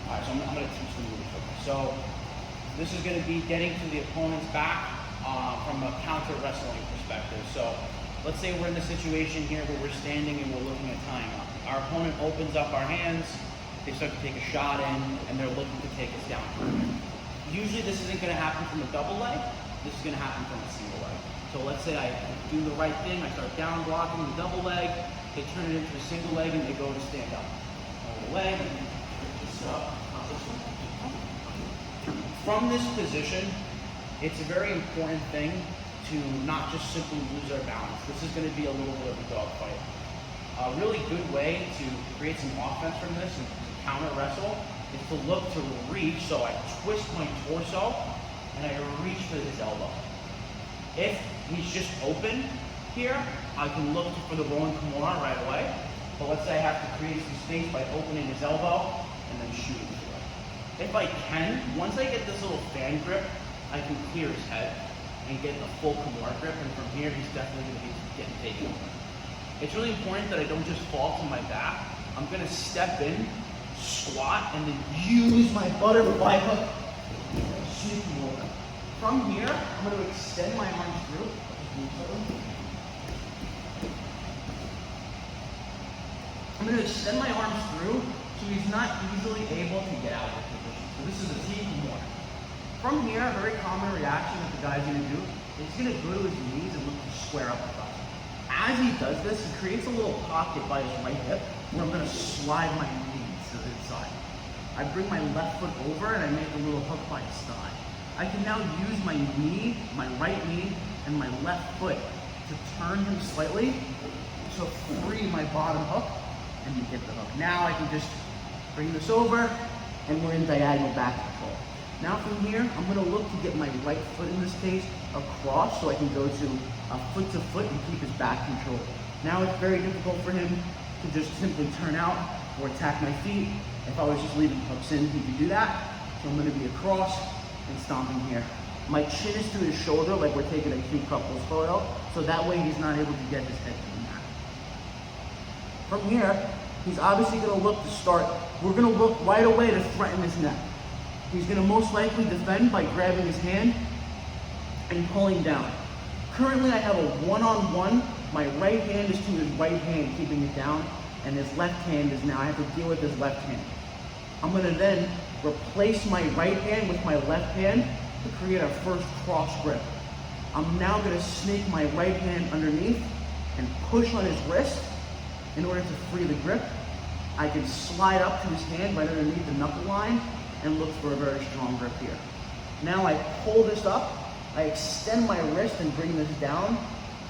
All right, so I'm going to teach the move. So this is going to be getting to the opponent's back from a counter wrestling perspective. So let's say we're in the situation here where we're standing and we're looking at tying up. Our opponent opens up our hands, they start to take a shot in, and they're looking to take us down. Usually this isn't going to happen from a double leg, this is going to happen from a single leg. So let's say I do the right thing, I start down blocking the double leg, they turn it into a single leg and they go to stand up. All the leg, and just from this position, it's a very important thing to not just simply lose our balance. This is going to be a little bit of a dogfight. A really good way to create some offense from this and to counter wrestle is to look to reach. So I twist my torso and I reach for his elbow. If he's just open here, I can look for the rolling kimura right away. But let's say I have to create some space by opening his elbow and then shooting through it. If I can, once I get this little fan grip, I can clear his head and get a full kimura grip, and from here he's definitely going to be getting taken over. It's really important that I don't just fall to my back. I'm going to step in, squat, and then use my butterfly hook and sweep him over. From here, I'm going to extend my arms through. I'm going to extend my arms through so he's not easily able to get out of the position. So this is a T kimura. From here, a very common reaction that the guy's going to do is he's going to go to his knees and look to square up with us. As he does this, he creates a little pocket by his right hip where I'm going to slide my knees to the side. I bring my left foot over and I make a little hook by his thigh. I can now use my knee, my right knee, and my left foot to turn him slightly to free my bottom hook and get the hook. Now I can just bring this over and we're in diagonal back control. Now from here, I'm going to look to get my right foot in this case across so I can go to to foot and keep his back control. Now it's very difficult for him to just simply turn out or attack my feet. If I was just leaving hooks in, he could do that. So I'm going to be across and stomping here. My chin is to his shoulder like we're taking a cute couples photo, so that way he's not able to get his head to the mat. From here, he's obviously going to look to start. We're going to look right away to threaten his neck. He's going to most likely defend by grabbing his hand and pulling down. Currently, I have a one-on-one. My right hand is to his right hand, keeping it down, and his left hand is now, I have to deal with his left hand. I'm going to then replace my right hand with my left hand to create our first cross grip. I'm now going to snake my right hand underneath and push on his wrist in order to free the grip. I can slide up to his hand right underneath the knuckle line and look for a very strong grip here. Now I pull this up, I extend my wrist and bring this down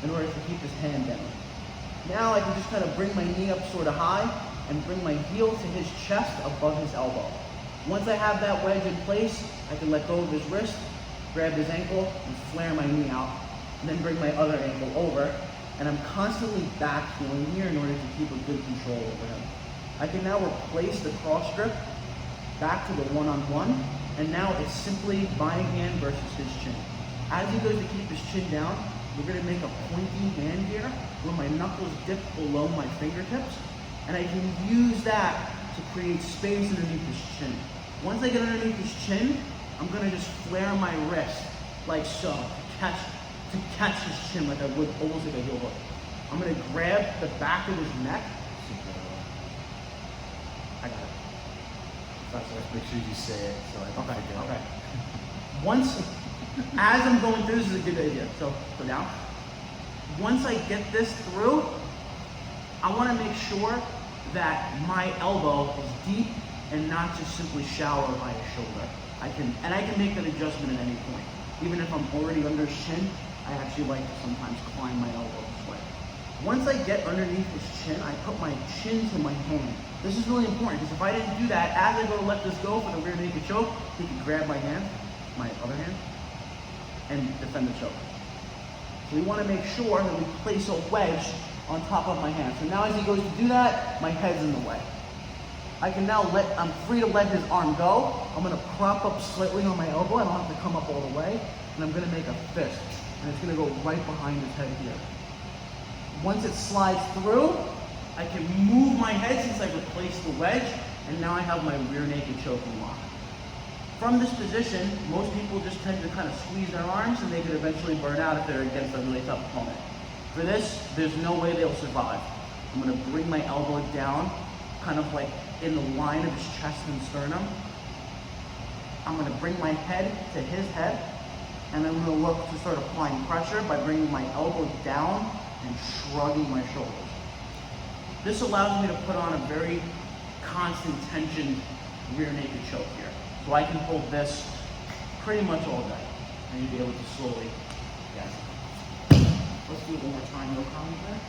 in order to keep his hand down. Now I can just kind of bring my knee up sort of high and bring my heel to his chest above his elbow. Once I have that wedge in place, I can let go of his wrist, grab his ankle, and flare my knee out, and then bring my other ankle over, and I'm constantly back heeling here in order to keep a good control over him. I can now replace the cross grip back to the one-on-one, and now it's simply my hand versus his chin. As he goes to keep his chin down, we're going to make a pointy hand here where my knuckles dip below my fingertips, and I can use that to create space underneath his chin. Once I get underneath his chin, I'm going to just flare my wrist like so to catch his chin like I would almost like a heel hook. I'm going to grab the back of his neck. I got it. Let's make sure you say it so I don't forget. Okay. Once, as I'm going through, this is a good idea. So go down. Once I get this through, I want to make sure that my elbow is deep and not just simply shallow by his shoulder. I can make that adjustment at any point. Even if I'm already under his chin, I actually like to sometimes climb my elbow this way. Once I get underneath his chin, I put my chin to my hand. This is really important because if I didn't do that, as I go to let this go for the rear naked choke, he can grab my hand, my other hand, and defend the choke. So we want to make sure that we place a wedge on top of my hand. So now as he goes to do that, my head's in the way. I can now I'm free to let his arm go. I'm going to prop up slightly on my elbow. I don't have to come up all the way. And I'm going to make a fist. And it's going to go right behind his head here. Once it slides through, I can move my head since I replaced the wedge and now I have my rear naked choke and lock. From this position, most people just tend to kind of squeeze their arms and they could eventually burn out if they're against a really tough opponent. For this, there's no way they'll survive. I'm gonna bring my elbow down, kind of like in the line of his chest and sternum. I'm gonna bring my head to his head, and I'm gonna look to start applying pressure by bringing my elbow down and shrugging my shoulders. This allows me to put on a very constant tension rear naked choke here. So I can hold this pretty much all day. And you'll be able to slowly, yes. Let's do it one more time, no commentary.